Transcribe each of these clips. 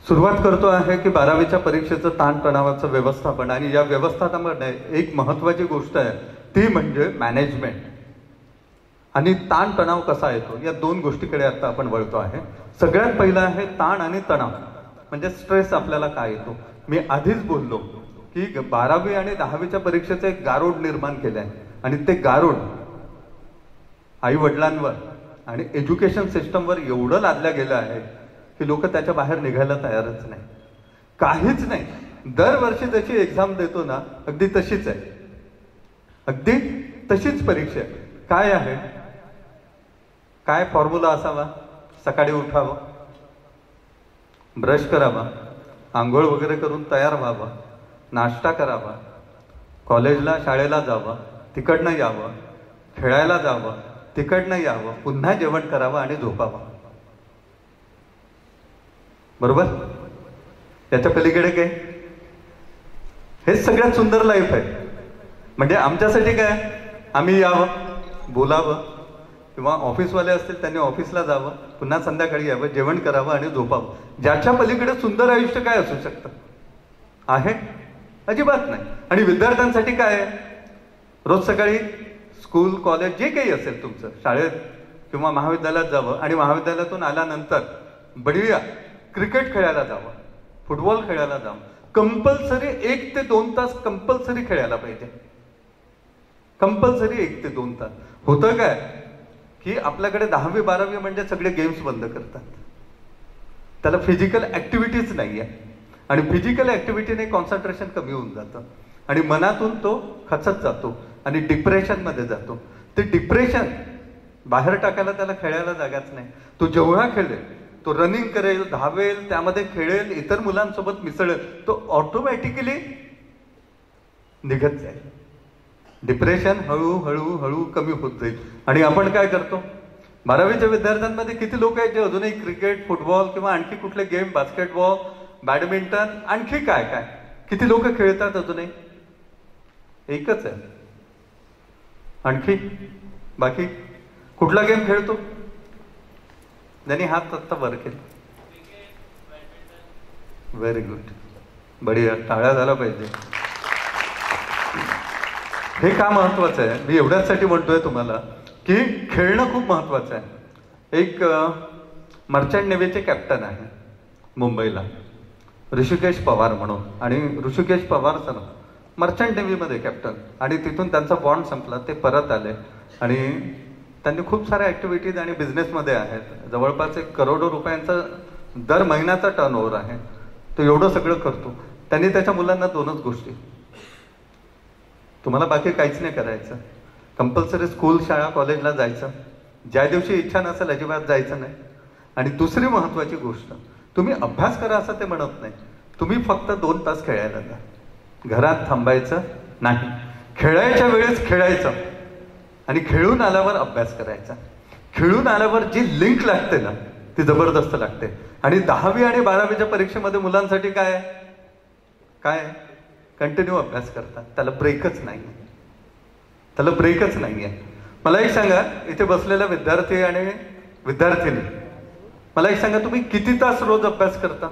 सुरुवात करतो आहे की 12वीच्या परीक्षेचं ताणतणावाचं व्यवस्थापन, आणि या व्यवस्थापनामध्ये एक महत्त्वाची गोष्ट आहे ती म्हणजे मॅनेजमेंट. आणि ताणतणाव कसा येतो या दोन गोष्टीकडे आता आपण वळतो आहे. सगळ्यात पहिलं आहे ताण आणि तणाव, म्हणजे स्ट्रेस आपल्याला काय येतो. मी आधीच बोललो की 12वी आणि 10वीच्या परीक्षेचं एक गारोड निर्माण केलं आहे, आणि ते गारोड आई वडिलांवर आणि एज्युकेशन सिस्टमवर एवढं लादलं गेलं आहे की लोक त्याच्या बाहेर निघायला तयारच नाही. काहीच नाही. दरवर्षी जशी एक्झाम देतो ना, अगदी तशीच आहे, अगदी तशीच परीक्षा आहे. काय आहे, काय फॉर्म्युला असावा? सकाळी उठावं, ब्रश करावा, आंघोळ वगैरे करून तयार व्हावं, नाश्ता करावा, कॉलेजला शाळेला जावं, तिकडनं यावं, खेळायला जावं, तिकडनं यावं, पुन्हा जेवण करावं आणि झोपावं. बरोबर? याच्या पलीकडे काय? हेच सगळ्यात सुंदर लाईफ आहे. म्हणजे आमच्यासाठी काय, आम्ही यावं, बोलावं, किंवा ऑफिसवाले असतील त्यांनी ऑफिसला जावं, पुन्हा संध्याकाळी यावं, जेवण करावं आणि झोपावं. ज्याच्या पलीकडे सुंदर आयुष्य काय असू शकतं? आहे? अजिबात नाही. आणि विद्यार्थ्यांसाठी काय आहे? रोज सकाळी स्कूल, कॉलेज, जे काही असेल तुमचं, शाळेत किंवा महाविद्यालयात जावं, आणि महाविद्यालयातून आल्यानंतर बढिया क्रिकेट खेळायला जावं, फुटबॉल खेळायला जावं. कंपल्सरी 1 ते 2 तास कंपल्सरी खेळायला पाहिजे. कंपल्सरी 1 ते 2 तास. होतं काय की आपल्याकडे 10वी 12वी म्हणजे सगळे गेम्स बंद करतात. त्याला फिजिकल ऍक्टिव्हिटीज नाही आहे, आणि फिजिकल ऍक्टिव्हिटीने कॉन्सन्ट्रेशन कमी होऊन जातं, आणि मनातून तो खचत जातो आणि डिप्रेशनमध्ये जातो. ते डिप्रेशन बाहेर टाकायला त्याला खेळायला जागाच नाही. तो जेवढा खेळेल, तो रनिंग करेल, धावेल, त्यामध्ये खेळेल, इतर मुलांसोबत मिसळेल, तो ऑटोमॅटिकली निघत जाईल. डिप्रेशन हळूहळू हळू कमी होत जाईल. आणि आपण काय करतो? 12वीच्या विद्यार्थ्यांमध्ये किती लोक आहेत जे अजूनही क्रिकेट, फुटबॉल किंवा आणखी कुठले गेम, बास्केटबॉल, बॅडमिंटन, आणखी काय काय किती लोक खेळतात अजूनही? एकच आहे. आणखी बाकी कुठला गेम खेळतो? ज्यांनी हात आत्ता वर केला. व्हेरी गुड, बढिया, टाळ्या झाला पाहिजे. हे का महत्वाचं आहे? मी एवढ्यासाठी म्हणतोय तुम्हाला की खेळणं खूप महत्वाचं आहे. एक मर्चंट नेव्हीचे कॅप्टन आहे मुंबईला, ऋषिकेश पवार म्हणून. आणि ऋषिकेश पवार सर मर्चंट नेव्हीमध्ये कॅप्टन, आणि तिथून त्यांचा बॉन्ड संपला, ते परत आले, आणि त्यांनी खूप साऱ्या ऍक्टिव्हिटीज आणि बिझनेसमध्ये आहेत. जवळपास 1 करोड रुपयांचा दर महिन्याचा टर्नओव्हर आहे. तो एवढं सगळं करतो. त्यांनी त्याच्या मुलांना 2च गोष्टी, तुम्हाला बाकी काहीच नाही करायचं, कंपल्सरी स्कूल, शाळा, कॉलेजला जायचं, ज्या दिवशी इच्छा नसेल अजिबात जायचं नाही. आणि दुसरी महत्वाची गोष्ट, तुम्ही अभ्यास करा असं ते म्हणत नाही, तुम्ही फक्त 2 तास खेळायला जा. घरात थांबायचं नाही, खेळायच्या वेळेस खेळायचं, आणि खेळून आल्यावर अभ्यास करायचा. खेळून आल्यावर जी लिंक लागते ना, ती जबरदस्त लागते. आणि 10वी आणि 12वीच्या परीक्षेमध्ये मुलांसाठी काय काय कंटिन्यू अभ्यास करतात, त्याला ब्रेकच नाही, त्याला ब्रेकच नाही आहे. मला एक सांगा, इथे बसलेल्या विद्यार्थी आणि विद्यार्थिनी, मला एक सांगा, तुम्ही किती तास रोज अभ्यास करता?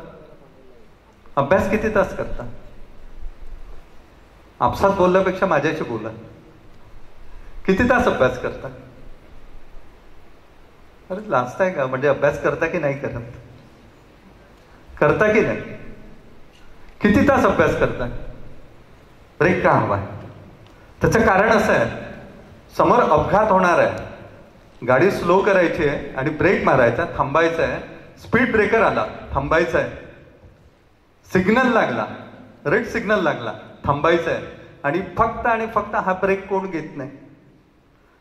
अभ्यास किती तास करता? आपसात बोलल्यापेक्षा माझ्याशी बोला. किती तास अभ्यास करता? अरे लाजताय का? म्हणजे अभ्यास करता की नाही करत? करता की नाही? किती तास अभ्यास करता? ब्रेक का हवा आहे? त्याचं कारण असं आहे, समोर अपघात होणार आहे, गाडी स्लो करायची आहे आणि ब्रेक मारायचा, थांबायचं आहे, स्पीड ब्रेकर आला, थांबायचं आहे, सिग्नल लागला, रेड सिग्नल लागला, थांबायचं आहे. आणि फक्त हा ब्रेक कोण घेत नाही?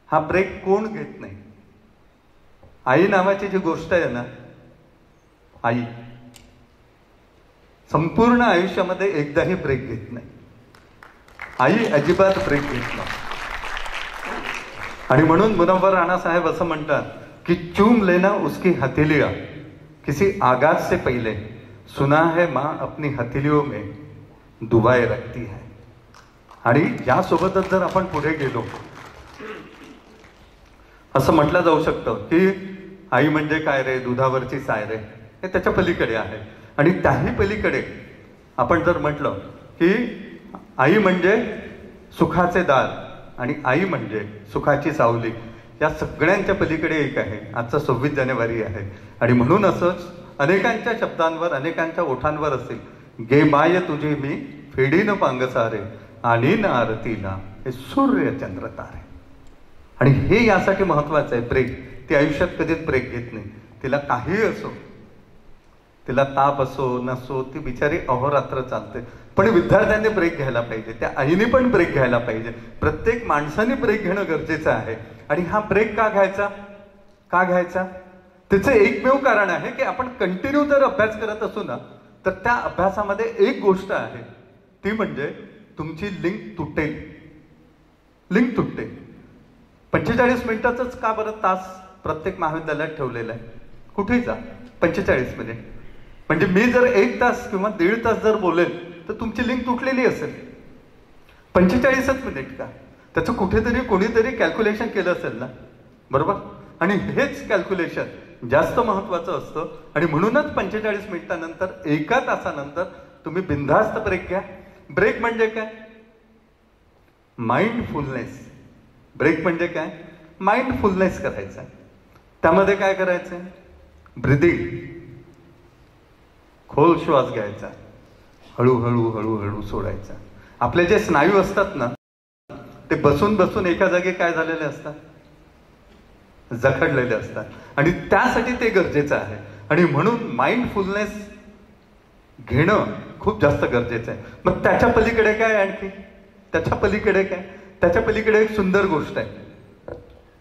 हा ब्रेक कोण घेत नाही? आई नावाची जी गोष्ट आहे ना, आई संपूर्ण आयुष्यामध्ये एकदाही ब्रेक घेत नाही. आई अजिबात ब्रेक घेत नाही. आणि म्हणून मुनव्वर राणा साहेब असं म्हणतात की चूम लेना उसकी हथेलिया, किसी आगाज से पहले सुना है माँ अपनी हथेलियों में दुआएं रखती है. आणि यासोबतच जर आपण पुढे गेलो, असं म्हटलं जाऊ शकतं की आई म्हणजे काय रे, दुधावरची साय रे, हे त्याच्या पलीकडे आहे. आणि त्याही पलीकडे आपण जर म्हटलं की आई म्हणजे सुखाचे दार आणि आई म्हणजे सुखाची सावली, या सगळ्यांच्या पलीकडे एक आहे. आजचा 26 जानेवारी आहे आणि म्हणून असंच अनेकांच्या शब्दांवर, अनेकांच्या ओठांवर असेल, गे माय तुझे मी फेडीन पांगसारे आणि न आरतीला हे सूर्य चंद्र तारे. आणि हे यासाठी महत्वाचं आहे. ब्रेक, ती आयुष्यात कधीच ब्रेक घेत नाही. तिला काही असो, तिला ताप असो नसो, ती बिचारी अहोरात्र चालते. पण विद्यार्थ्यांनी ब्रेक घ्यायला पाहिजे, त्या आईने पण ब्रेक घ्यायला पाहिजे. प्रत्येक माणसाने ब्रेक घेणं गरजेचं आहे. आणि हा ब्रेक का घ्यायचा, का घ्यायचा? त्याचं एकमेव कारण आहे की आपण कंटिन्यू जर अभ्यास करत असू ना, तर त्या अभ्यासामध्ये एक गोष्ट आहे, ती म्हणजे तुमची लिंक तुटेल. लिंक तुटते. 45 मिनिटाचंच का बरं तास प्रत्येक महाविद्यालयात ठेवलेलं आहे? कुठेही जा 45 मिनिट. म्हणजे मी जर 1 तास किंवा 1.5 तास जर बोलेल तर तुमची लिंक तुटलेली असेल. 45च मिनिट का? त्याचं कुठेतरी कोणीतरी कॅल्क्युलेशन केलं असेल ना, बरोबर? आणि हेच कॅल्क्युलेशन जास्त महत्वाचं असतं. आणि म्हणूनच 45 मिनिटानंतर, 1 तासानंतर तुम्ही बिनधास्त ब्रेक घ्या. ब्रेक म्हणजे काय? माइंडफुलनेस. ब्रेक म्हणजे काय? माइंडफुलनेस करायचा. त्यामध्ये काय करायचंय? ब्रिदिंग, खोल श्वास घ्यायचा, हळूहळू हळूहळू सोडायचा. आपले जे स्नायू असतात ना, ते बसून बसून एका जागी काय झालेले असतात? जखडलेले असतात. आणि त्यासाठी ते गरजेचं आहे. आणि म्हणून माइंडफुलनेस घेणं खूप जास्त गरजेचं आहे. मग त्याच्या पलीकडे काय? आणखी त्याच्या पलीकडे काय? त्याच्या पलीकडे एक सुंदर गोष्ट आहे,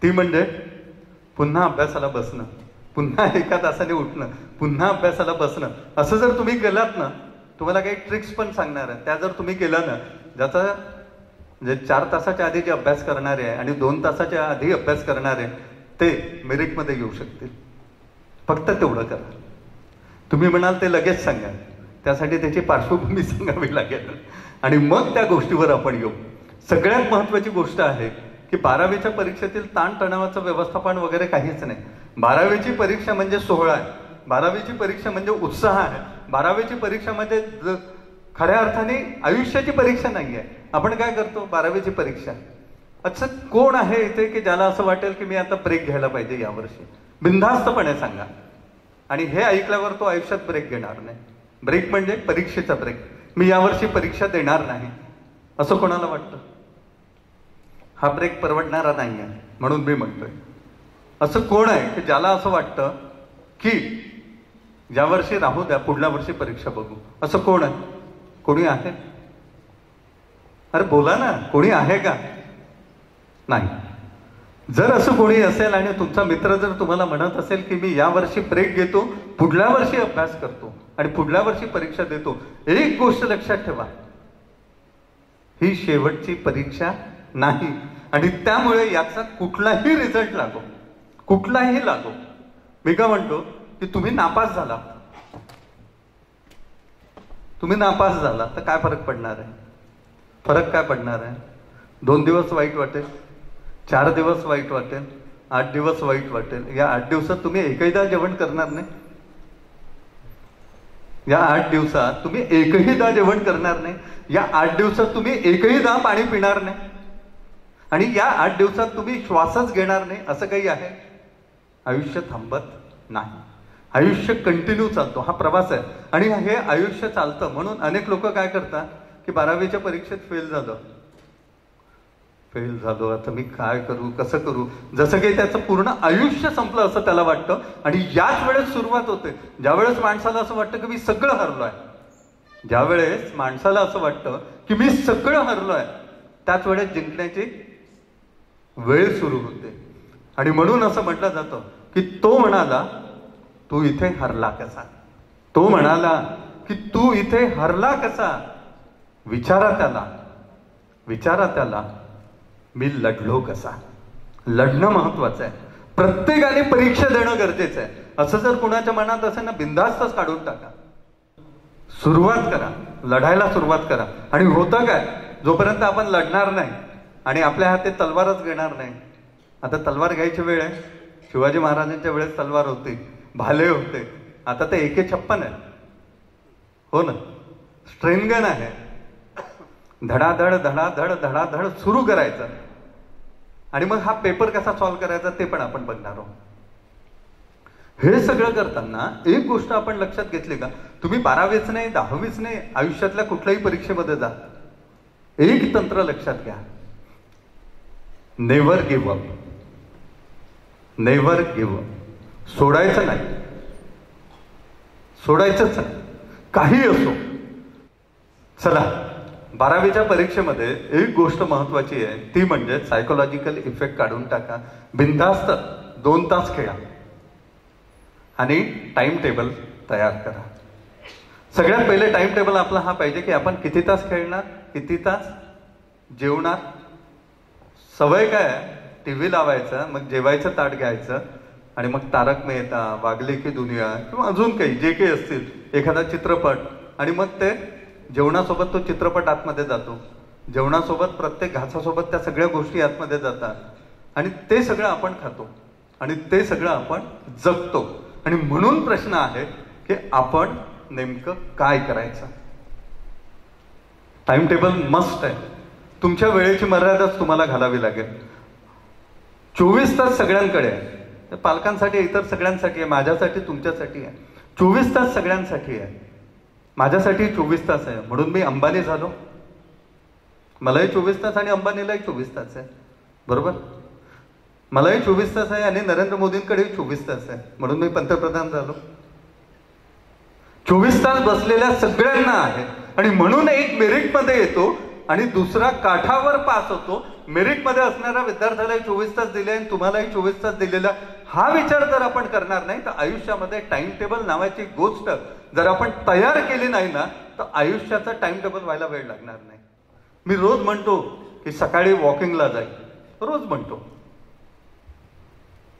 ती म्हणजे पुन्हा अभ्यासाला बसणं, पुन्हा 1 तासाने उठणं, पुन्हा अभ्यासाला बसणं. असं जर तुम्ही केलात ना, तुम्हाला काही ट्रिक्स पण सांगणार आहे. त्या जर तुम्ही केला ना, ज्याचा म्हणजे 4 तासाच्या आधी जे अभ्यास करणारे आहे आणि 2 तासाच्या आधी अभ्यास करणारे, ते मेरिटमध्ये येऊ शकतील. फक्त तेवढं करा. तुम्ही म्हणाल ते लगेच सांगा, त्यासाठी त्याची पार्श्वभूमी सांगावी लागेल आणि मग त्या गोष्टीवर आपण येऊ. सगळ्यात महत्वाची गोष्ट आहे की 12वीच्या परीक्षेतील ताणतणावाचं व्यवस्थापन वगैरे काहीच नाही. 12वीची परीक्षा म्हणजे सोहळा आहे. 12वीची परीक्षा म्हणजे उत्साह आहे. 12वीची परीक्षा म्हणजे खऱ्या अर्थाने आयुष्याची परीक्षा नाही आहे. आपण काय करतो? 12वीची परीक्षा. अच्छा, कोण आहे इथे की ज्याला असं वाटेल की मी आता ब्रेक घ्यायला पाहिजे यावर्षी? बिनधास्तपणे सांगा. आणि हे ऐकल्यावर तो आयुष्यात ब्रेक घेणार नाही. ब्रेक म्हणजे परीक्षेचा ब्रेक. मी यावर्षी परीक्षा देणार नाही असं कोणाला वाटतं? हा ब्रेक परवडणारा नाही आहे. म्हणून मी म्हणतोय, असं कोण आहे की ज्याला असं वाटतं की यावर्षी राहू द्या, पुढल्या वर्षी परीक्षा बघू? असं कोण आहे? कोणी आहे? अरे बोला ना, कोणी आहे का? नाही. जर असं कोणी असेल आणि तुमचा मित्र जर तुम्हाला म्हणत असेल की मी यावर्षी ब्रेक घेतो, पुढल्या वर्षी अभ्यास करतो आणि पुढल्या वर्षी परीक्षा देतो, एक गोष्ट लक्षात ठेवा, ही शेवटची परीक्षा नाही. आणि त्यामुळे याचा कुठलाही रिझल्ट लागो, कुठलाही लागो, मी काय म्हणतो की तुम्ही नापास झाला, तुम्ही नापास झाला तर काय फरक पडणार आहे? फरक काय पडणार आहे? 2 दिवस वाईट वाटेल, 4 दिवस वाईट वाटेल, 8 दिवस वाईट वाटेल. या 8 दिवसात तुम्ही एकहीदा जेवण करणार नाही. या 8 दिवसात तुम्ही एकहीदा जेवण करणार नाही. या 8 दिवसात तुम्ही एकहीदा पाणी पिणार नाही. आणि या 8 दिवसात तुम्ही श्वासच घेणार नाही. असं काही आहे? आयुष्य थांबत नाही. आयुष्य कंटिन्यू चालतो. हा प्रवास आहे. आणि हे आयुष्य चालतं म्हणून अनेक लोक काय करतात की 12वीच्या परीक्षेत फेल झालो, आता मी काय करू, कसं करू, जसं काही त्याचं पूर्ण आयुष्य संपलं असं त्याला वाटतं. आणि याच वेळेस सुरुवात होते ज्यावेळेस माणसाला असं वाटतं की मी सगळं हरलोय. ज्यावेळेस माणसाला असं वाटतं की मी सगळं हरलोय, त्याच वेळेस जिंकण्याची वेळ सुरू होते. आणि म्हणून असं म्हटलं जातं की तो म्हणाला तू इथे हरला कसा? तो म्हणाला की तू इथे हरला कसा? विचारा त्याला मी लढलो कसा? लढणं महत्वाचं आहे. प्रत्येकाने परीक्षा देणं गरजेचं आहे. असं जर कुणाच्या मनात असेल ना, बिनधास्तच काढून टाका. सुरुवात करा, लढायला सुरुवात करा. आणि होतं काय, जोपर्यंत आपण लढणार नाही आणि आपल्या हाती तलवारच घेणार नाही. आता तलवार घ्यायची वेळ आहे. शिवाजी महाराजांच्या वेळेस तलवार होती, भाले होते. आता ते AK-56 आहे. हो ना, स्ट्रेनगन आहे, धडाधड धडाधड धडाधड सुरू करायचं आणि मग हा पेपर कसा सॉल्व्ह करायचा ते पण आपण बघणार आहोत. हे सगळं करताना एक गोष्ट आपण लक्षात घेतली का, तुम्ही 12वीच नाही 10वीच नाही, आयुष्यातल्या कुठल्याही परीक्षेमध्ये जा, एक तंत्र लक्षात घ्या, never give up. Never give up. सोडायचं नाही, सोडायचंच नाही, काही असो. चला, 12वीच्या परीक्षेमध्ये एक गोष्ट महत्वाची आहे, ती म्हणजे सायकोलॉजिकल इफेक्ट काढून टाका. बिनधास्त 2 तास खेळा आणि टाइम टेबल तयार करा. सगळ्यात पहिले टाइम टेबल आपला हा पाहिजे की आपण किती तास खेळणार, किती तास जेवणार. सवय काय, टीव्ही लावायचं, मग जेवायचं ताट घ्यायचं आणि मग तारक मेहता, वागले की दुनिया किंवा अजून काही जे काही असतील, एखादा चित्रपट, आणि मग ते जेवणासोबत तो चित्रपट आतमध्ये जातो, जेवणासोबत प्रत्येक घासासोबत त्या सगळ्या गोष्टी आतमध्ये जातात आणि ते सगळं आपण खातो आणि ते सगळं आपण जगतो. आणि म्हणून प्रश्न आहे की आपण नेमकं काय करायचं. टाइम टेबल मस्ट आहे. तुमच्या वेळेची मर्यादाच तुम्हाला घालावी लागेल. 24 तास सगळ्यांकडे आहे, पालकांसाठी, इतर सगळ्यांसाठी आहे, माझ्यासाठी, तुमच्यासाठी आहे. 24 तास सगळ्यांसाठी आहे, माझ्यासाठी 24 तास आहे. म्हणून मी अंबानी झालो, मलाही 24 तास आणि अंबानीलाही 24 तास आहे, बरोबर. मलाही 24 तास आहे आणि नरेंद्र मोदींकडेही 24 तास आहे, म्हणून मी पंतप्रधान झालो. 24 तास बसलेल्या सगळ्यांना आहे आणि म्हणून एक मेरिटमध्ये येतो आणि दुसरा काठावर पास होतो. मेरिटमध्ये असणाऱ्या विद्यार्थ्यालाही 24 तास दिले आणि तुम्हालाही 24 तास दिलेला, हा विचार जर आपण करणार नाही तर आयुष्यामध्ये टाइम टेबल नावाची गोष्ट जर आपण तयार केली नाही ना, तर आयुष्याचा टाइम टेबल व्हायला वेळ लागणार नाही. मी रोज म्हणतो की सकाळी वॉकिंगला जाईल, रोज म्हणतो.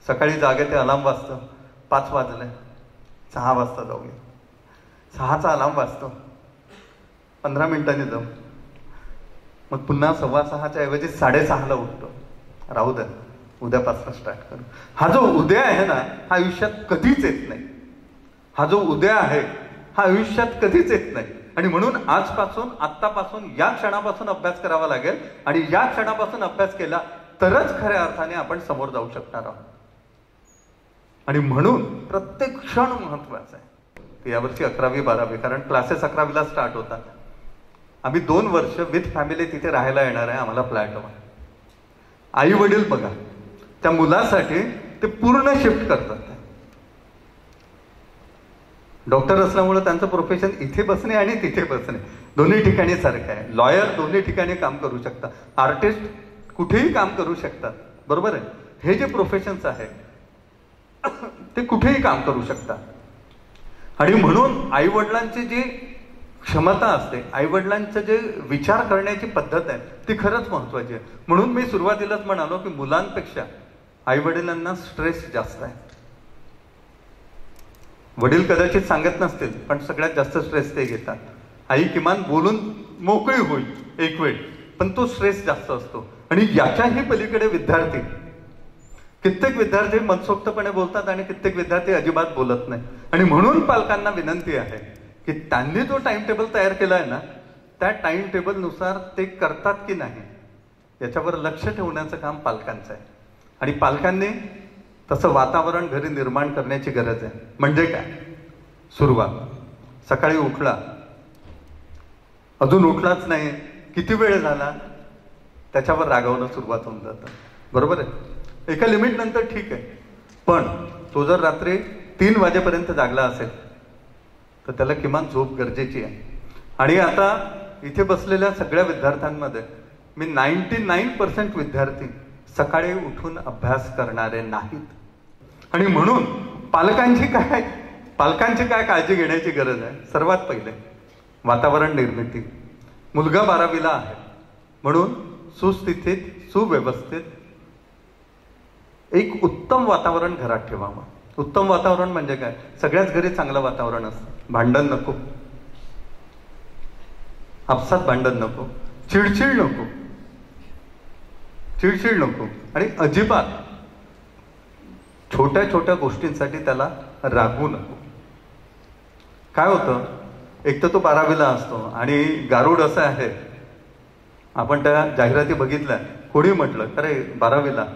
सकाळी जागे ते अलार्म वाजतं, 5 वाजले, 6 वाजता जाऊया. 6चा अलार्म वाजतो, 15 मिनिटांनी जाऊ, मग पुन्हा 6:15च्या ऐवजी 6:30ला उठतो. राहू द्या, उद्यापासून स्टार्ट करू. हा जो उद्या आहे ना, हा आयुष्यात कधीच येत नाही. हा जो उद्या आहे हा आयुष्यात कधीच येत नाही. आणि म्हणून आजपासून, आत्तापासून, या क्षणापासून अभ्यास करावा लागेल आणि या क्षणापासून अभ्यास केला तरच खऱ्या अर्थाने आपण समोर जाऊ शकणार आहोत. आणि म्हणून प्रत्येक क्षण महत्वाचा आहे. यावर्षी 11वी 12वी, कारण क्लासेस 11वीला स्टार्ट होतात. आम्ही 2 वर्ष विथ फॅमिली तिथे राहायला येणार आहे. आम्हाला फ्लॅट हवा. आई वडील बघा, त्या मुलासाठी ते पूर्ण शिफ्ट करतात. डॉक्टर असल्यामुळे त्यांचं प्रोफेशन इथे बसणे आणि तिथे बसणे दोन्ही ठिकाणी सारखं आहे. लॉयर दोन्ही ठिकाणी काम करू शकतात, आर्टिस्ट कुठेही काम करू शकतात, बरोबर आहे. हे जे प्रोफेशन्स आहेत ते कुठेही काम करू शकतात. आणि म्हणून आई वडिलांची जी क्षमता असते, आई वडिलांचं जे विचार करण्याची पद्धत आहे ती खरंच महत्वाची आहे. म्हणून मी सुरुवातीलाच म्हणालो की मुलांपेक्षा आई वडिलांना स्ट्रेस जास्त आहे. वडील कदाचित सांगत नसतील पण सगळ्यात जास्त स्ट्रेस ते घेतात. आई किमान बोलून मोकळी होईल एक वेळ, पण तो स्ट्रेस जास्त असतो. आणि याच्याही पलीकडे विद्यार्थी, कित्येक विद्यार्थी मनसोक्तपणे बोलतात आणि कित्येक विद्यार्थी अजिबात बोलत नाही. आणि म्हणून पालकांना विनंती आहे की त्यांनी जो टाइम टेबल तयार केला आहे ना, त्या टाइम टेबल नुसार ते करतात की नाही याच्यावर लक्ष ठेवण्याचं काम पालकांचं आहे. आणि पालकांनी तसं वातावरण घरी निर्माण करण्याची गरज आहे. म्हणजे काय, सुरुवात सकाळी उठला, अजून उठलाच नाही, किती वेळ झाला, त्याच्यावर रागावणं सुरुवात होऊन जातं, बरोबर आहे. एका लिमिट नंतर ठीक आहे, पण तो जर रात्री 3 वाजेपर्यंत जागला असेल तर त्याला किमान झोप गरजेची आहे. आणि आता इथे बसलेल्या सगळ्या विद्यार्थ्यांमध्ये मी 99% विद्यार्थी सकाळी उठून अभ्यास करणारे नाहीत. आणि म्हणून पालकांची काय काळजी घेण्याची गरज आहे. सर्वात पहिले वातावरण निर्मिती. मुलगा 12वीला आहे म्हणून सुस्थितीत, सुव्यवस्थित एक उत्तम वातावरण घरात ठेवावं. उत्तम वातावरण म्हणजे काय, सगळ्याच घरी चांगलं वातावरण असतं. भांडण नको, आपसात भांडण नको, चिडचिड नको आणि अजिबात छोट्या छोट्या गोष्टींसाठी त्याला रागवू नको. काय होतं, एक तर तो 12वीला असतो आणि गारुड असं आहे, आपण त्या जाहिराती बघितल्या, कोणी म्हटलं अरे 12वीला,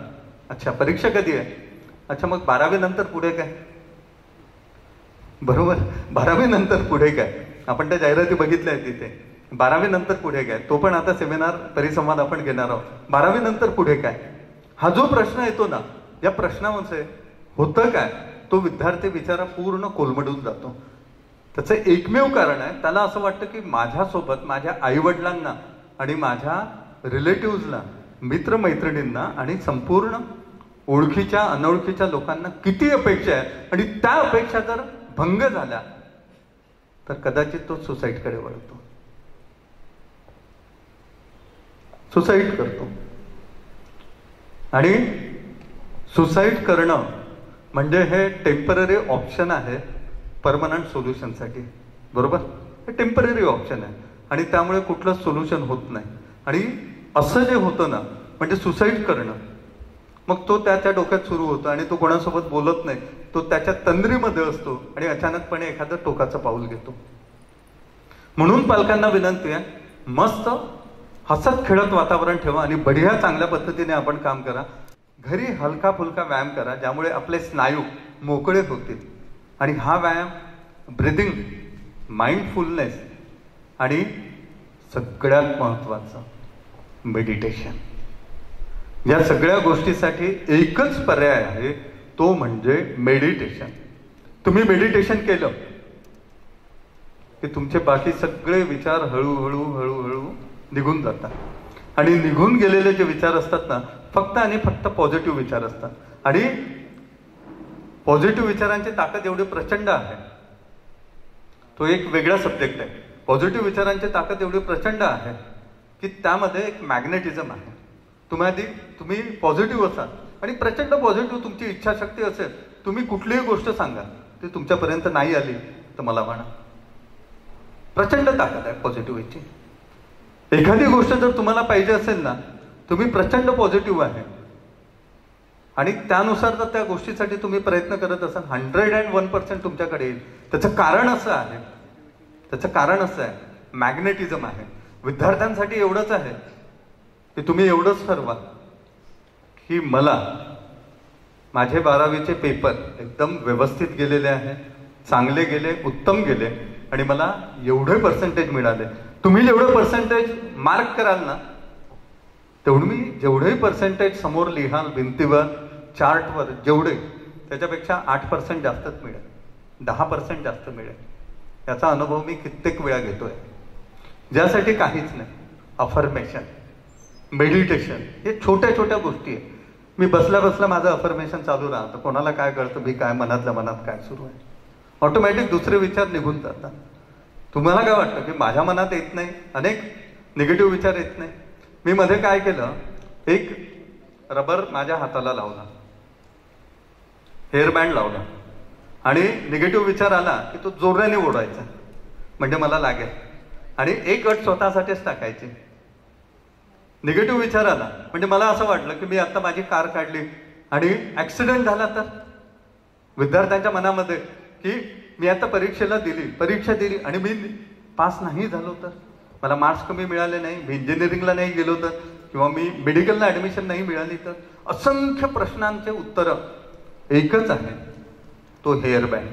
अच्छा परीक्षा कधी आहे, अच्छा मग 12वी नंतर पुढे काय, बरोबर 12वी नंतर पुढे काय, आपण त्या जाहिराती बघितल्या आहेत तिथे, 12वी नंतर पुढे काय, तो पण आता सेमिनार परिसंवाद आपण घेणार आहोत, 12वी नंतर पुढे काय, हा जो प्रश्न येतो ना, या प्रश्नामध्ये होतं काय, तो विद्यार्थी बिचारा पूर्ण कोलमडून जातो. त्याचं एकमेव कारण आहे, त्याला असं वाटतं की माझ्यासोबत माझ्या आईवडिलांना आणि माझ्या रिलेटिव्हजला, मित्रमैत्रिणींना आणि संपूर्ण ओळखीच्या अनोळखीच्या लोकांना किती अपेक्षा आहे, आणि त्या अपेक्षा जर भंग झाल्या तर कदाचित तो सुसाईडकडे वळतो, सुसाईड करतो. आणि सुसाईड करणं म्हणजे हे टेम्पररी ऑप्शन आहे परमनंट सोल्युशनसाठी, बरोबर, हे टेम्पररी ऑप्शन आहे आणि त्यामुळे कुठलं सोल्युशन होत नाही. आणि असं जे होतं ना, म्हणजे सुसाईड करणं, मग तो त्याच्या डोक्यात सुरू होतो आणि तो कोणासोबत बोलत नाही, तो त्याच्या तंद्रीमध्ये असतो आणि अचानकपणे एखादं टोकाचं पाऊल घेतो. म्हणून पालकांना विनंती आहे, मस्त हसत खेळत वातावरण ठेवा आणि बढिया चांगल्या पद्धतीने आपण काम करा. घरी हलका फुलका व्यायाम करा, ज्यामुळे आपले स्नायू मोकळे होतील. आणि हा व्यायाम, ब्रिदिंग, माइंडफुलनेस आणि सगळ्यात महत्वाचं मेडिटेशन, या सगळ्या गोष्टीसाठी एकच पर्याय आहे, तो म्हणजे मेडिटेशन. तुम्ही मेडिटेशन केलं की तुमचे बाकी सगळे विचार हळूहळू हळूहळू निघून जातात. आणि निघून गेलेले जे विचार असतात ना, फक्त आणि फक्त पॉझिटिव्ह विचार असतात. आणि पॉझिटिव्ह विचारांची ताकद एवढी प्रचंड आहे, तो एक वेगळा सब्जेक्ट आहे. पॉझिटिव्ह विचारांची ताकद एवढी प्रचंड आहे की त्यामध्ये एक मॅग्नेटिझम आहे. तुम्ही पॉझिटिव्ह असाल आणि प्रचंड पॉझिटिव्ह तुमची इच्छाशक्ती असेल, तुम्ही कुठलीही गोष्ट सांगा, ती तुमच्यापर्यंत नाही आली तर मला म्हणा. प्रचंड ताकद आहे पॉझिटिव्हची. एखादी गोष्ट जर तुम्हाला पाहिजे असेल ना, तुम्ही प्रचंड पॉझिटिव्ह आहे आणि त्यानुसार जर त्या गोष्टीसाठी तुम्ही प्रयत्न करत असाल, 101% तुमच्याकडे येईल. त्याचं कारण असं आहे, मॅग्नेटिझम आहे. विद्यार्थ्यांसाठी एवढंच आहे की तुम्ही एवढंच ठरवा की मला माझे 12वीचे पेपर एकदम व्यवस्थित गेलेले आहे, चांगले गेले, उत्तम गेले आणि मला एवढे पर्सेंटेज मिळाले. तुम्ही जेवढे पर्सेंटेज मार्क कराल ना, तेवढं मी जेवढे पर्सेंटेज समोर लिहाल भिंतीवर, चार्टवर, जेवढे, त्याच्यापेक्षा 8% जास्तच मिळेल, 10% जास्त मिळेल. याचा अनुभव मी कित्येक वेळा घेतोय. ज्यासाठी काहीच नाही, अफर्मेशन, मेडिटेशन, हे छोट्या छोट्या गोष्टी आहे. मी बसल्या बसल्या माझं अफर्मेशन चालू राहतं, कोणाला काय कळतं मी काय मनातल्या मनात काय सुरू आहे, ऑटोमॅटिक दुसरे विचार निघून जातात. तुम्हाला काय वाटतं की माझ्या मनात येत नाही, अनेक निगेटिव्ह विचार येत नाही. मी मध्ये काय केलं, एक रबर माझ्या हाताला लावला, हेअरबँड लावला आणि निगेटिव्ह विचार आला की तो जोराने ओढायचा म्हणजे मला लागेल, आणि एक अट स्वतःसाठीच टाकायची. निगेटिव्ह विचार आला म्हणजे मला असं वाटलं की मी आता माझी कार काढली आणि ऍक्सिडेंट झाला तर, विद्यार्थ्यांच्या मनामध्ये की मी आता परीक्षा दिली आणि मी पास नाही झालो तर, मला मार्क्स कमी मिळाले नाही, मी इंजिनिअरिंगला नाही गेलो तर, किंवा मी मेडिकलला ऍडमिशन नाही मिळाली तर, असंख्य प्रश्नांचे उत्तर एकच आहे, तो हेअरबँड.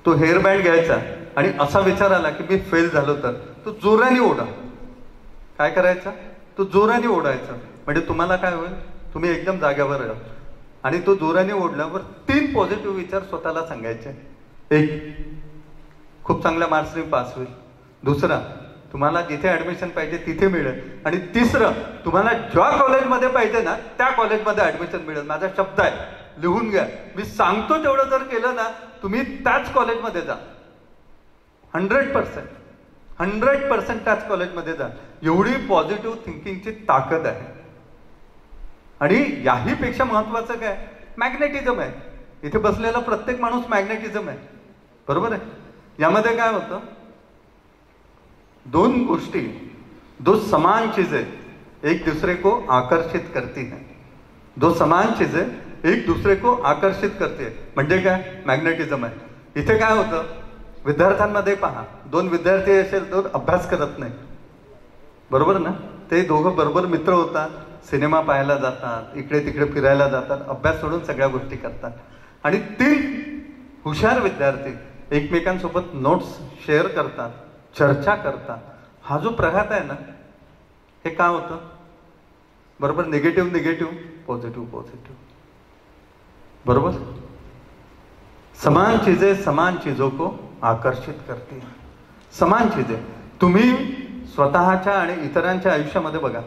तो हेअरबँड घ्यायचा आणि असा विचार आला की मी फेल झालो तर, तो जोराने ओढा. काय करायचा, तो जोराने ओढायचा. म्हणजे तुम्हाला काय होईल, तुम्ही एकदम जाग्यावर राहा आणि तो जोराने ओढल्यावर 3 पॉझिटिव्ह विचार स्वतःला सांगायचे. एक, खूप चांगल्या मार्क्सने पास होईल. दुसरा, तुम्हाला जिथे ऍडमिशन पाहिजे तिथे मिळेल. आणि तिसरं, तुम्हाला ज्या कॉलेजमध्ये पाहिजे ना त्या कॉलेजमध्ये ऍडमिशन मिळेल. माझा शब्द आहे, लिहून घ्या. मी सांगतो तेवढं जर केलं ना, तुम्ही त्याच कॉलेजमध्ये जा. 100% त्याच कॉलेजमध्ये जा. एवढी पॉझिटिव्ह थिंकिंगची ताकद आहे. आणि याही पेक्षा महत्वाचं काय, मॅग्नेटिझम आहे. इथे बसलेला प्रत्येक माणूस मॅग्नेटिझम आहे, बरोबर आहे. यामध्ये काय होतं, 2 गोष्टी, 2 समान चीजें एक दूसरे को आकर्षित करती हैं. 2 समान चीजें एक दूसरे को आकर्षित करते हैं. म्हणजे काय, मॅग्नेटिझम आहे. इथे काय होतं, विद्यार्थ्यांमध्ये पहा, 2 विद्यार्थी असेल तर अभ्यास करत नाही, बरोबर ना? ते दोघं बरोबर मित्र होतात, सिनेमा पाहायला जातात, इकडे तिकडे फिरायला जातात, अभ्यास सोडून सगळ्या गोष्टी करतात. आणि 3 हुशार विद्यार्थी एकमेकांसोबत नोट्स शेअर करतात, चर्चा करतात. हा जो प्रघात आहे ना, हे काय होतं, बरोबर? निगेटिव्ह निगेटिव्ह, पॉझिटिव्ह पॉझिटिव्ह, बरोबर? समान चीजें समान चीजों को आकर्षित करते. समान चीजें तुम्ही स्वतःच्या आणि इतरांच्या आयुष्यामध्ये बघा.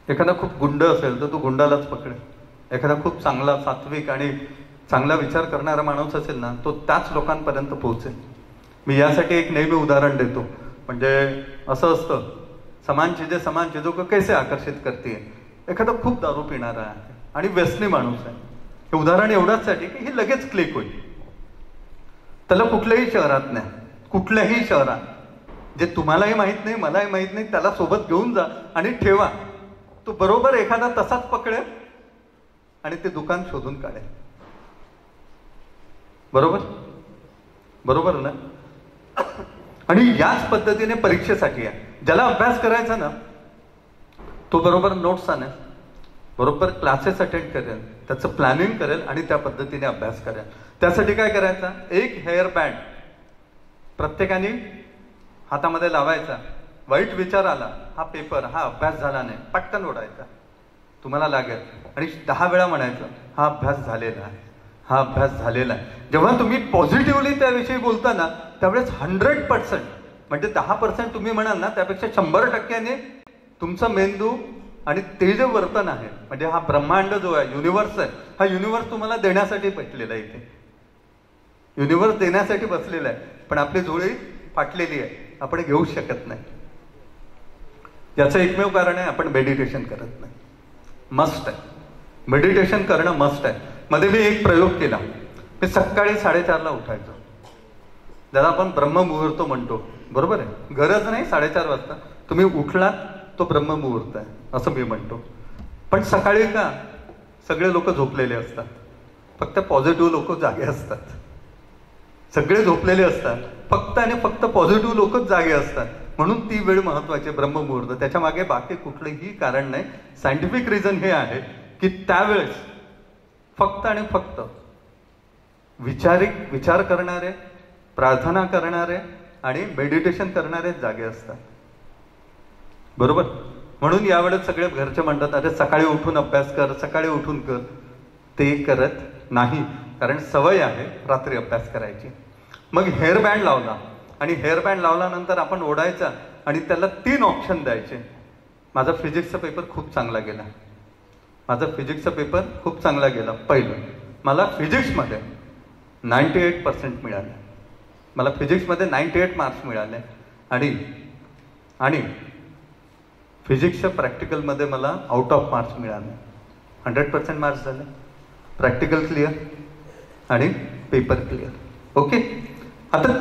एखादा खूप गुंड असेल तर तो गुंडालाच पकडेल. एखादा खूप चांगला, सात्विक आणि चांगला विचार करणारा माणूस असेल ना, तो त्याच लोकांपर्यंत पोहोचेल. मी यासाठी एक नेहमी उदाहरण देतो. म्हणजे असं असतं, समान चीजें समान चीजों को कैसे आकर्षित करते. एखादा खूप दारू पिणारा आहे आणि व्यसनी माणूस आहे. हे उदाहरण एवढ्याचसाठी की हे लगेच क्लिक होईल. त्याला कुठल्याही शहरात नाही, कुठल्याही शहरात, जे तुम्हालाही माहित नाही, मलाही माहित नाही, त्याला सोबत घेऊन जा आणि ठेवा. तो बरोबर एखादा तसाच पकडेल आणि ते दुकान शोधून काढेल. बरोबर बरोबर ना? आणि याच पद्धतीने परीक्षेसाठी आहे. ज्याला अभ्यास करायचा ना, तो बरोबर नोट्स आणेल, बरोबर क्लासेस अटेंड करेल, त्याचं प्लॅनिंग करेल आणि त्या पद्धतीने अभ्यास करेल. त्यासाठी काय करायचं, एक हेअर बँड प्रत्येकाने हातामध्ये लावायचा. वाईट विचार आला, हा पेपर, हा अभ्यास झाला नाही, पटकन ओढायचा, तुम्हाला लागेल. आणि 10 वेळा म्हणायचं, हा अभ्यास झालेला आहे, हा अभ्यास झालेला आहे. जेव्हा तुम्ही पॉझिटिव्हली त्याविषयी बोलता ना, त्यावेळेस 100% म्हणजे 10% तुम्ही म्हणाल ना, त्यापेक्षा 100% तुमचा मेंदू आणि ते जे वर्तन आहे, म्हणजे हा ब्रह्मांड जो आहे, युनिव्हर्स आहे, हा युनिव्हर्स तुम्हाला देण्यासाठी बसलेला आहे. इथे युनिव्हर्स देण्यासाठी बसलेला आहे, पण आपली झोळी फाटलेली आहे, आपण घेऊ शकत नाही. याचं एकमेव कारण आहे, आपण मेडिटेशन करत नाही. मस्ट आहे, मेडिटेशन करणं मस्ट आहे. मध्ये मी एक प्रयोग केला. मी सकाळी 4:30ला उठायचो, ज्याला आपण ब्रह्ममुहूर्त म्हणतो, बरोबर आहे? गरज नाही 4:30 वाजता, तुम्ही उठलात तो ब्रह्ममुहूर्त आहे असं मी म्हणतो. पण सकाळी का, सगळे लोक झोपलेले असतात, फक्त पॉझिटिव्ह लोक जागे असतात. सगळे झोपलेले असतात, फक्त आणि फक्त पॉझिटिव्ह लोकच जागे असतात. म्हणून ती वेळ महत्वाची, ब्रह्ममुहूर्त. त्याच्या मागे बाकी कुठलंही कारण नाही. सायंटिफिक रिझन हे आहे की त्यावेळेस फक्त आणि फक्त विचार करणारे, प्रार्थना करणारे आणि मेडिटेशन करणारे जागे असतात, बरोबर? म्हणून यावेळेस सगळे घरचे म्हणतात, अरे सकाळी उठून अभ्यास कर, सकाळी उठून कर. ते करत नाही, कारण सवय आहे रात्री अभ्यास करायची. मग हेअर बँड लावला, आणि हेअर बँड लावल्यानंतर आपण ओढायचा आणि त्याला 3 ऑप्शन द्यायचे. माझा फिजिक्सचा पेपर खूप चांगला गेला, माझा फिजिक्सचा पेपर खूप चांगला गेला. पहिलं, मला फिजिक्समध्ये 98% मिळाले, मला फिजिक्समध्ये 98 मार्क्स मिळाले. आणि फिजिक्सच्या प्रॅक्टिकलमध्ये मला आउट ऑफ मार्क्स मिळाले. 100% मार्क्स झाले, प्रॅक्टिकल क्लिअर आणि पेपर क्लिअर. ओके, आता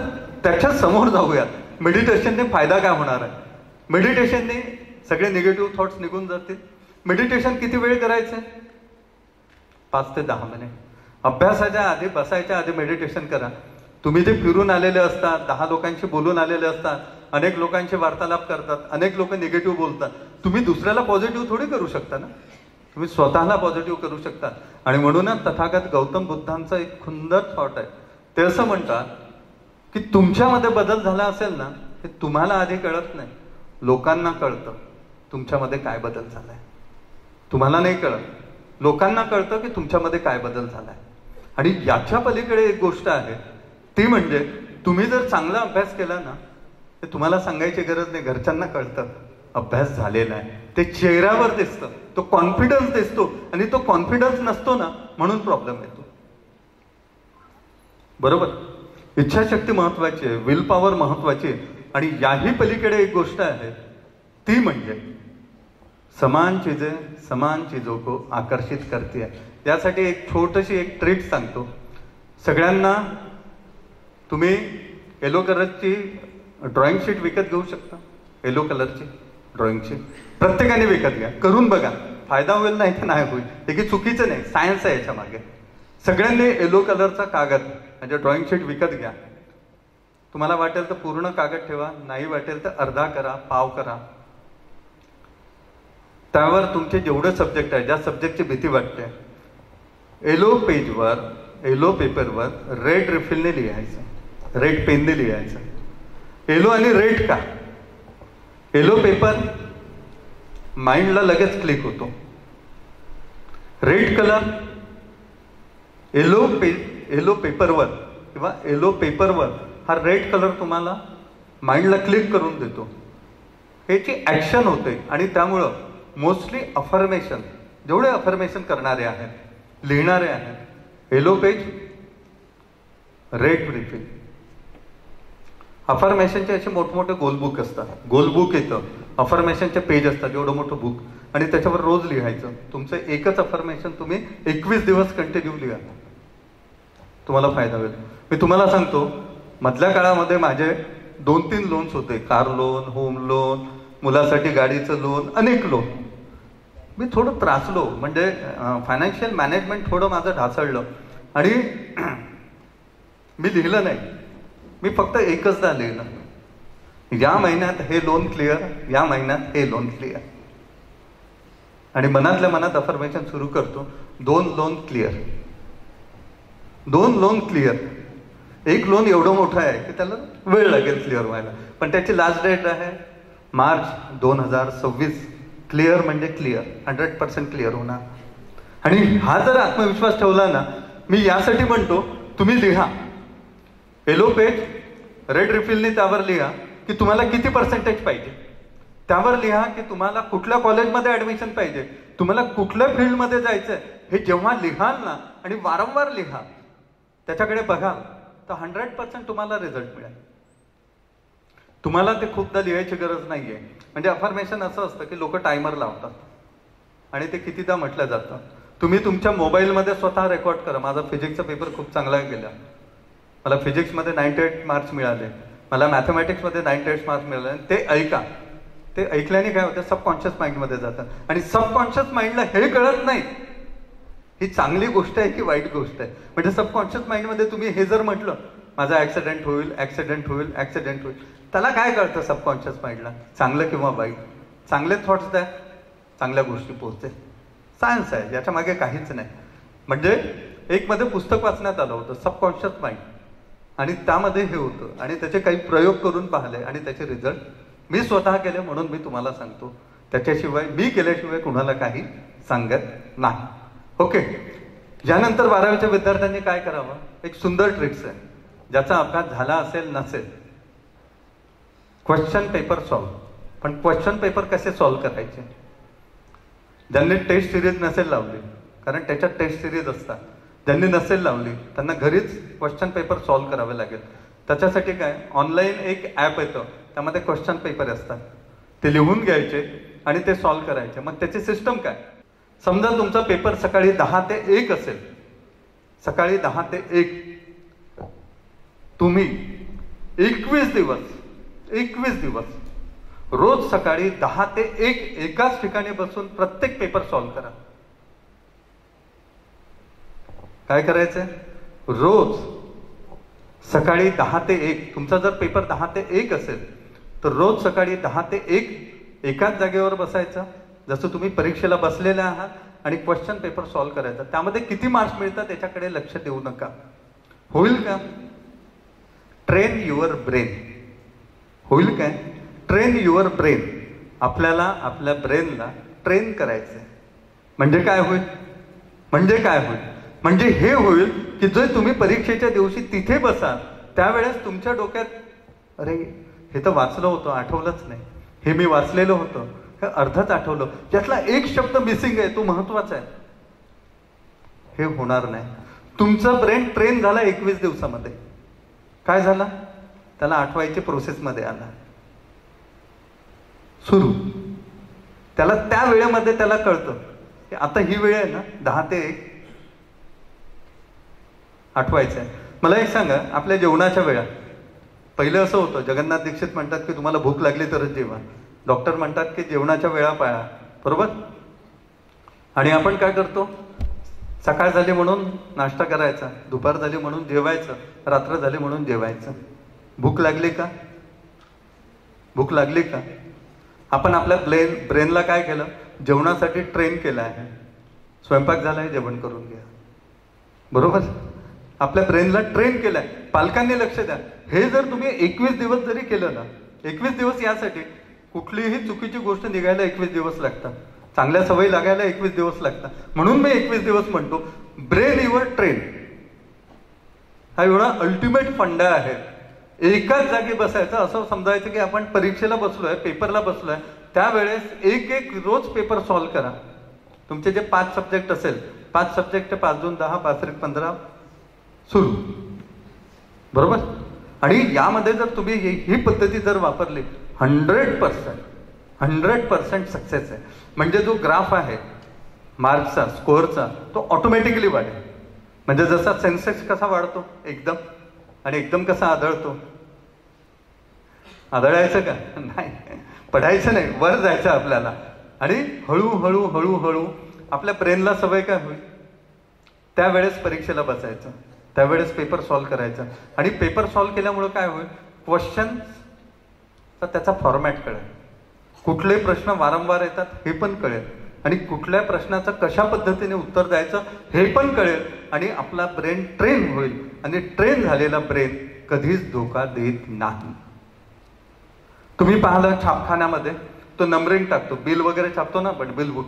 त्याच्या समोर जाऊयात. मेडिटेशनने फायदा काय होणार आहे? मेडिटेशनने सगळे निगेटिव्ह थॉट्स निघून जातील. मेडिटेशन किती वेळ करायचं? 5 ते 10 मिनिट. अभ्यासाच्या आधी, बसायच्या आधी मेडिटेशन करा. तुम्ही जे फिरून आलेले असतात, 10 लोकांशी बोलून आलेले असतात, अनेक लोकांशी वार्तालाप करतात, अनेक लोक निगेटिव्ह बोलतात. तुम्ही दुसऱ्याला पॉझिटिव्ह थोडी करू शकता ना, तुम्ही स्वतःला पॉझिटिव्ह करू शकता. आणि म्हणूनच तथागत गौतम बुद्धांचा एक सुंदर थॉट आहे. ते असं म्हणतात की तुमच्यामध्ये बदल झाला असेल ना, हे तुम्हाला आधी कळत नाही, लोकांना कळतं तुमच्यामध्ये काय बदल झालाय. तुम्हाला नाही कळत, लोकांना कळतं की तुमच्यामध्ये काय बदल झालाय. आणि याच्या पलीकडे एक गोष्ट आहे, ती म्हणजे तुम्ही जर चांगला अभ्यास केला ना, ते तुम्हाला सांगायची गरज नाही, घरच्यांना कळतं अभ्यास झालेला आहे. ते चेहऱ्यावर दिसतं, तो कॉन्फिडन्स दिसतो. आणि तो कॉन्फिडन्स नसतो ना, म्हणून प्रॉब्लेम येतो, बरोबर? इच्छाशक्ती महत्वाची आहे, विल पॉवर महत्वाची आहे. आणि याही पलीकडे एक गोष्ट आहे, ती म्हणजे समान चीजें समान चीजों को आकर्षित करते है. यासाठी एक छोटीशी एक ट्रिक सांगतो सगळ्यांना. तुम्ही येलो कलरची ड्रॉइंग शीट विकत घेऊ शकता, येलो कलरची ड्रॉइंग शीट प्रत्येकाने विकत घ्या, करून बघा, फायदा होईल नाही तर नाही होईल. हे की चुकीचं नाही, सायन्स आहे याच्या मागे. सगळ्यांनी येलो कलरचा कागद म्हणजे ड्रॉइंग शीट विकत घ्या. तुम्हाला वाटेल तर पूर्ण कागद ठेवा, नाही वाटेल तर अर्धा करा, पाव करा. त्यावर तुमचे जेवढे सब्जेक्ट आहे, ज्या सब्जेक्टची भीती वाटते, येलो पेजवर, येलो पेपरवर रेड रिफिलने लिहायचं, रेड पेनने लिहायचं. येलो आणि रेड का? येलो पेपर माइंडला लगेच क्लिक होतो. रेड कलर येलो पेपरवर किंवा येलो पेपरवर हा रेड कलर तुम्हाला माइंडला क्लिक करून देतो. ह्याची ऍक्शन होते आणि त्यामुळं मोस्टली अफर्मेशन, जेवढे अफर्मेशन करणारे आहेत, लिहिणारे आहेत, येलो पेज रेड रिफिल. अफर्मेशनचे असे मोठमोठे गोलबुक असतात, गोलबुक येतं, अफर्मेशनचे पेज असतात एवढं मोठं बुक, आणि त्याच्यावर रोज लिहायचं. तुमचं एकच अफर्मेशन तुम्ही 21 दिवस कंटिन्यू लिहा, तुम्हाला फायदा होईल. मी तुम्हाला सांगतो, मधल्या काळामध्ये माझे 2-3 लोन्स होते, कार लोन, होम लोन, मुलासाठी गाडीचं लोन, अनेक लोन. मी थोडं त्रासलो, म्हणजे फायनान्शियल मॅनेजमेंट थोडं माझं ढासळलं आणि मी लिहिलं नाही. मी फक्त एकचदा लिहिलं, या महिन्यात हे लोन क्लिअर, या महिन्यात हे लोन क्लिअर. आणि मनातल्या मनात अफर्मेशन सुरू करतो, 2 लोन क्लिअर, 2 लोन क्लिअर. एक लोन एवढं मोठं आहे की त्याला वेळ लागेल क्लिअर व्हायला, पण त्याची लास्ट डेट आहे मार्च 2026. क्लिअर म्हणजे क्लिअर, 100% क्लिअर होणार. आणि हा जर आत्मविश्वास ठेवला ना, मी यासाठी म्हणतो तुम्ही लिहा, येलो पेज रेड रिफिलने त्यावर लिहा की तुम्हाला किती पर्सेंटेज पाहिजे, त्यावर लिहा की तुम्हाला कुठल्या कॉलेजमध्ये ऍडमिशन पाहिजे, तुम्हाला कुठल्या फील्डमध्ये जायचंय. हे जेव्हा लिहाल ना आणि वारंवार लिहा, त्याच्याकडे बघाल तर 100% तुम्हाला रिझल्ट मिळेल. तुम्हाला ते खूपदा लिहायची गरज नाहीये. म्हणजे अफर्मेशन असं असतं की लोक टायमर लावतात आणि ते कितीदा म्हटलं जातं. तुम्ही तुमच्या मोबाईलमध्ये स्वतः रेकॉर्ड करा. माझा फिजिक्सचा पेपर खूप चांगला गेला, मला फिजिक्समध्ये 98 मार्क्स मिळाले, मला मॅथमॅटिक्समध्ये 98 मार्क्स मिळाले. ते ऐका, ते ऐकल्याने काय होतं, सबकॉन्शियस माइंडमध्ये जातं. आणि सबकॉन्शियस माइंडला हे कळत नाही ही चांगली गोष्ट आहे की वाईट गोष्ट आहे. म्हणजे सबकॉन्शियस माइंडमध्ये तुम्ही हे जर म्हटलं माझा ऍक्सिडेंट होईल, ऍक्सिडेंट होईल, ऍक्सिडेंट होईल, त्याला काय कळतं सबकॉन्शियस माइंडला, चांगलं किंवा वाईट? चांगले थॉट्स द्या, चांगल्या गोष्टी पोहोचते. सायन्स आहे, याच्या मागे काहीच नाही. म्हणजे एक मध्ये पुस्तक वाचण्यात आलं होतं सबकॉन्शियस माइंड, आणि त्यामध्ये हे होतं आणि त्याचे काही प्रयोग करून पाहिले आणि त्याचे रिझल्ट मी स्वतः केले, म्हणून मी तुम्हाला सांगतो. त्याच्याशिवाय मी केल्याशिवाय कुणाला काही सांगत नाही. ओके. यानंतर 12वीच्या विद्यार्थ्यांनी काय करावं, एक सुंदर ट्रिक्स आहे ज्याचा अभ्यास झाला असेल नसेल. Question paper solve. पण क्वेश्चन पेपर कसे सॉल्व्ह करायचे? ज्यांनी टेस्ट सिरीज नसेल लावली, कारण त्याच्यात टेस्ट सिरीज असतात, ज्यांनी नसेल लावली त्यांना घरीच क्वेश्चन पेपर सॉल्व्ह करावे लागेल. त्याच्यासाठी काय, ऑनलाईन एक ॲप येतं, त्यामध्ये क्वेश्चन पेपर असतात, ते लिहून घ्यायचे आणि ते सॉल्व्ह करायचे. मग त्याची सिस्टम काय, समजा तुमचा पेपर सकाळी 10 ते 1 असेल, सकाळी 10 ते 1 तुम्ही 21 दिवस रोज सकाळी 10 ते 1 एकाच ठिकाणी बसून प्रत्येक पेपर सॉल्व्ह करा. काय करायचंय, रोज सकाळी 10 ते 1, तुमचा जर पेपर 10 ते 1 असेल तर रोज सकाळी 10 ते 1 एकाच जागेवर बसायचं, जसं तुम्ही परीक्षेला बसलेले आहात, आणि क्वेश्चन पेपर सॉल्व्ह करायचा. त्यामध्ये किती मार्क्स मिळतात त्याच्याकडे लक्ष देऊ नका. होईल का? Train your brain. होईल काय? Train your brain. आपल्याला आपल्या ब्रेनला ट्रेन करायचंय. म्हणजे काय होईल, म्हणजे हे होईल की जे तुम्ही परीक्षेच्या दिवशी तिथे बसाल त्यावेळेस तुमच्या डोक्यात, अरे हे तर वाचलं होतं, आठवलंच नाही, हे मी वाचलेलं होतं, हे अर्धच आठवलं, यातला एक शब्द मिसिंग आहे, तो महत्वाचा आहे, हे होणार नाही. तुमचं ब्रेन ट्रेन झाला 21 दिवसामध्ये. काय झाला, त्याला आठवायची प्रोसेसमध्ये आला, सुरू. त्याला त्या वेळेमध्ये त्याला कळतं की आता ही वेळ आहे ना 10 ते 1 आठवायचं आहे. मला एक सांगा, आपल्या जेवणाच्या वेळा पहिलं असं होतं, जगन्नाथ दीक्षित म्हणतात की तुम्हाला भूक लागली तरच जेवा, डॉक्टर म्हणतात की जेवणाच्या वेळा पाळा, बरोबर? आणि आपण काय करतो, सकाळ झाली म्हणून नाश्ता करायचा, दुपार झाली म्हणून जेवायचं, रात्र झाली म्हणून जेवायचं. भूक लागली का? भूक लागली का? आपण आपल्या ब्रेनला काय केलं? जेवणासाठी ट्रेन केलं आहे. स्वयंपाक झालाय, जेवण करून घ्या. बरोबर? आपल्या ब्रेनला ट्रेन केलंय. पालकांनी लक्ष द्या. हे जर तुम्ही 21 दिवस जरी केलं ना, 21 दिवस, यासाठी कुठलीही चुकीची गोष्ट निघायला 21 दिवस लागतात, चांगल्या सवयी लागायला 21 दिवस लागतात. म्हणून मी 21 दिवस म्हणतो. ब्रेन युअर ट्रेन हा एवढा अल्टिमेट फंडा आहे. एकाच जागी बसायचं. असं समजायचं की आपण परीक्षेला बसलोय, पेपरला बसलोय, त्यावेळेस एक एक रोज पेपर सॉल्व्ह करा. तुमचे जे 5 सब्जेक्ट असेल, 5 सब्जेक्ट 5 2 10 5 3 15 सुरू. बरोबर? आणि यामध्ये जर तुम्ही ही पद्धती जर वापरली, 100% सक्सेस आहे. म्हणजे जो ग्राफ आहे मार्क्सचा, स्कोअरचा, तो ऑटोमॅटिकली वाढेल. म्हणजे जसा सेन्सेक्स कसा वाढतो एकदम, आणि एकदम कसा आदळतो. आदळायचं का? नाही, पडायचं नाही, वर जायचं आपल्याला. आणि हळूहळू हळूहळू आपल्या ब्रेनला सवय काय होईल? त्यावेळेस परीक्षेला बसायचं, त्यावेळेस पेपर सॉल्व्ह करायचा. आणि पेपर सॉल्व्ह केल्यामुळे काय होईल? क्वेश्चन त्याचा फॉर्मॅट कळेल, कुठले प्रश्न वारंवार येतात हे पण कळेल, आणि कुठल्या प्रश्नाचं कशा पद्धतीने उत्तर द्यायचं हे पण कळेल. आणि आपला ब्रेन ट्रेन होईल. आणि ट्रेन झालेला ब्रेन कधीच धोका देत नाही. तुम्ही पाहिलं छापखान्यामध्ये तो नंबरिंग टाकतो, बिल वगैरे छापतो ना आपण, बिल बुक,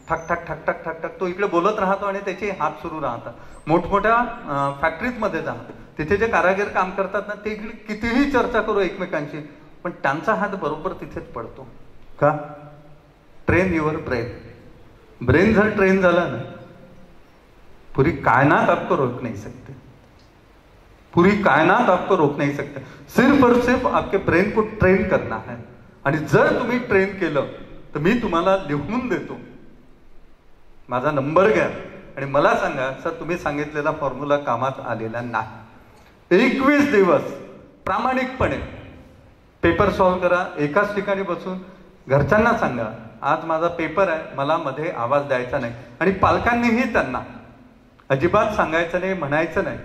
ठक ठक ठक ठक ठक ठक, तो इकडे बोलत राहतो आणि त्याचे हात सुरू राहतात. मोठमोठ्या फॅक्टरीजमध्ये जा, तिथे जे कारागीर काम करतात ना, ते इकडे कितीही चर्चा करू एकमेकांची, पण त्यांचा हात बरोबर तिथेच पडतो. का? Train your brain. ब्रेन जर ट्रेन झाला ना, पूरी कायनात आपको रोक नहीं सकते. पूरी कायनात आपको रोक नहीं सकते. सिर्फ और सिर्फ आपके ब्रेन को ट्रेन करना है. आणि जर तुम्ही ट्रेन केलं तर मी तुम्हाला लिहून देतो, माझा नंबर घ्या आणि मला सांगा, सर तुम्ही सांगितलेला फॉर्म्युला कामात आलेला नाही. 21 दिवस प्रामाणिकपणे पेपर सॉल्व्ह करा. एकाच ठिकाणी बसून घरच्यांना सांगा, आज माझा पेपर आहे, मला मध्ये आवाज द्यायचा नाही. आणि पालकांनीही त्यांना अजिबात सांगायचं नाही, म्हणायचं नाही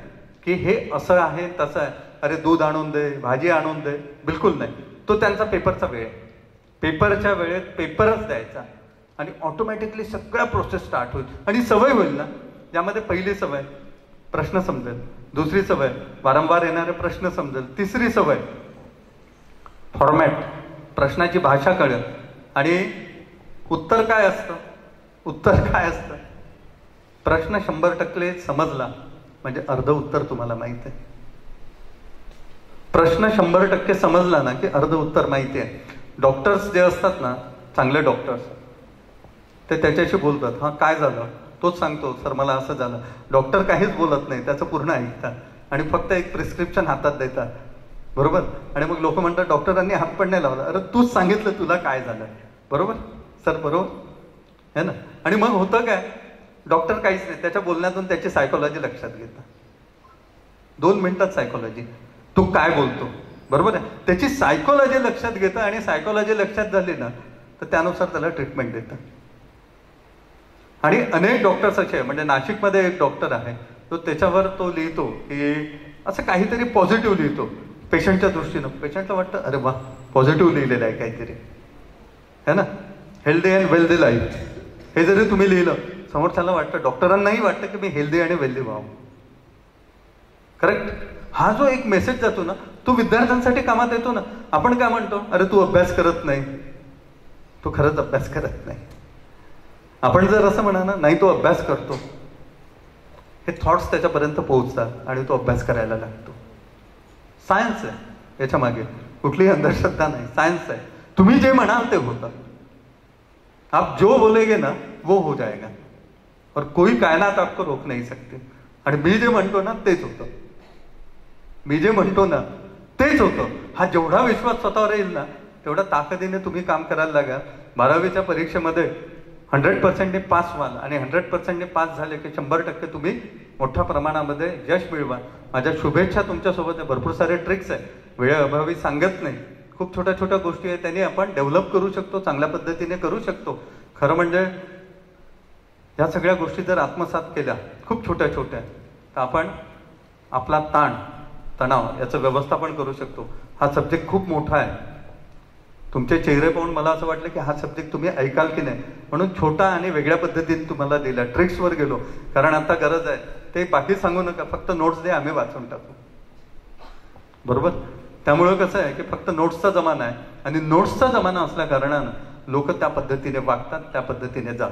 की हे असं आहे तसं आहे, अरे दूध आणून दे, भाजी आणून दे, बिलकुल नाही. तो त्यांचा पेपरचा वेळ आहे. पेपरच्या वेळेत पेपरच द्यायचा आणि ऑटोमॅटिकली सगळ्या प्रोसेस स्टार्ट होईल. आणि सवय होईल ना, ज्यामध्ये पहिली सवय प्रश्न समजेल, दुसरी सवय वारंवार येणारे प्रश्न समजेल, तिसरी सवय फॉर्मॅट, प्रश्नाची भाषा कळेल. आणि उत्तर काय असतं? उत्तर काय असतं? प्रश्न 100% समजला म्हणजे अर्ध उत्तर तुम्हाला माहित आहे. प्रश्न 100% समजला ना की अर्ध उत्तर माहिती आहे. डॉक्टर्स जे असतात ना, चांगले डॉक्टर्स, ते त्याच्याशी बोलतात. हा काय झालं? तोच सांगतो, सर मला असं झालं. डॉक्टर काहीच बोलत नाही, त्याचं पूर्ण ऐकतात आणि फक्त एक प्रिस्क्रिप्शन हातात देतात. बरोबर? आणि मग लोक म्हणतात डॉक्टरांनी हात पण नाही लावला. अरे तूच सांगितलं तुला काय झालं. बरोबर सर? बरोबर है ना? आणि मग होतं काय? डॉक्टर काहीच नाही, त्याच्या बोलण्यातून त्याची सायकोलॉजी लक्षात घेतात. 2 मिनिटात सायकोलॉजी, तो काय बोलतो. बरोबर आहे? त्याची सायकोलॉजी लक्षात घेतं आणि सायकोलॉजी लक्षात झाली ना तर त्यानुसार त्याला ट्रीटमेंट देतं. आणि अनेक डॉक्टर्स असे, म्हणजे नाशिकमध्ये एक डॉक्टर आहे, तो त्याच्यावर तो लिहितो की असं काहीतरी पॉझिटिव्ह लिहितो पेशंटच्या दृष्टीनं. पेशंटला वाटतं अरे वा, पॉझिटिव्ह लिहिलेलं आहे काहीतरी, है ना, हेल्दी अँड वेल्दी लाईफ. हे जरी तुम्ही लिहिलं, समोरच्याला वाटतं, डॉक्टरांनाही वाटतं की मी हेल्दी आणि वेल्दी व्हावं. करेक्ट? हा जो एक मेसेज जातो ना, तो विद्यार्थ्यांसाठी कामात येतो ना. आपण काय म्हणतो? अरे तू अभ्यास करत नाही. तो खरंच अभ्यास करत नाही. आपण जर असं म्हणा ना, नाही तो अभ्यास करतो, हे थॉट्स त्याच्यापर्यंत पोहोचतात आणि तो अभ्यास करायला लागतो. सायन्स आहे याच्या मागे, कुठलीही अंधश्रद्धा नाही, सायन्स आहे. तुम्ही जे म्हणाल ते होतं. आप जो बोलेगे ना वो हो जाएगा और कोई कायनात आपको रोक नहीं सकते. आणि मी जे म्हणतो ना तेच होतं. मी जे म्हणतो ना तेच होतं. हा जेवढा विश्वास स्वतःवर येईल ना, तेवढ्या ताकदीने तुम्ही काम करायला लागा. 12वीच्या परीक्षेमध्ये 100% पास व्हाल आणि 100% पास झाले की 100% तुम्ही मोठ्या प्रमाणामध्ये यश मिळवा. माझ्या शुभेच्छा तुमच्यासोबत आहे. भरपूर सारे ट्रिक्स आहे, वेळेअभावी सांगत नाही. खूप छोट्या छोट्या गोष्टी आहेत, त्यांनी आपण डेव्हलप करू शकतो, चांगल्या पद्धतीने करू शकतो. खरं म्हणजे या सगळ्या गोष्टी जर आत्मसात केल्या खूप छोट्या छोट्या, तर आपण आपला तणाव याचं व्यवस्थापन करू शकतो. हा सब्जेक्ट खूप मोठा आहे. तुमचे चेहरे पाहून मला असं वाटलं की हा सब्जेक्ट तुम्ही ऐकाल की नाही, म्हणून छोटा आणि वेगळ्या पद्धतीने तुम्हाला दिला. ट्रिक्सवर गेलो, कारण आता गरज आहे. ते बाकी सांगू नका, फक्त नोट्स दे, आम्ही वाचून टाकू. बरोबर. त्यामुळं कसं आहे की फक्त नोट्सचा जमाना आहे, आणि नोट्सचा जमाना असल्या कारणानं लोक त्या पद्धतीने वागतात, त्या पद्धतीने जातात.